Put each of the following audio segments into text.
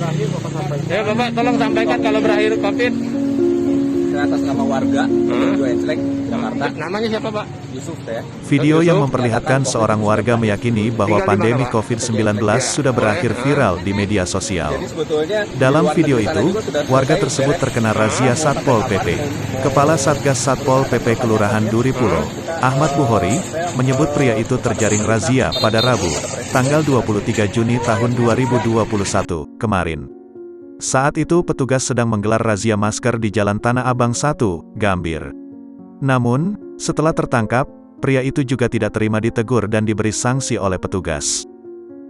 berakhir Bapak sampaikan. Ya Bapak tolong sampaikan kalau berakhir COVID. Atas nama warga, Dua Enclek, Jakarta. Namanya siapa Pak? Yusuf ya. Video yang memperlihatkan seorang warga meyakini bahwa pandemi COVID-19 sudah berakhir viral di media sosial. Dalam video itu, warga tersebut terkena razia Satpol PP. Kepala Satgas Satpol PP Kelurahan Duripulo, Ahmad Buhori, menyebut pria itu terjaring razia pada Rabu, tanggal 23 Juni tahun 2021, kemarin. Saat itu petugas sedang menggelar razia masker di Jalan Tanah Abang 1, Gambir. Namun, setelah tertangkap, pria itu juga tidak terima ditegur dan diberi sanksi oleh petugas.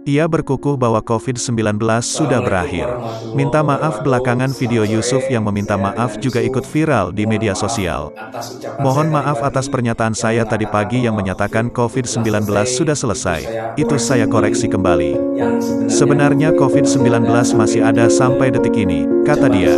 Ia berkukuh bahwa COVID-19 sudah berakhir. Minta maaf. Belakangan video Yusuf yang meminta maaf juga ikut viral di media sosial. Mohon maaf atas pernyataan saya tadi pagi yang menyatakan COVID-19 sudah selesai. Itu saya koreksi kembali. Sebenarnya COVID-19 masih ada sampai detik ini, kata dia.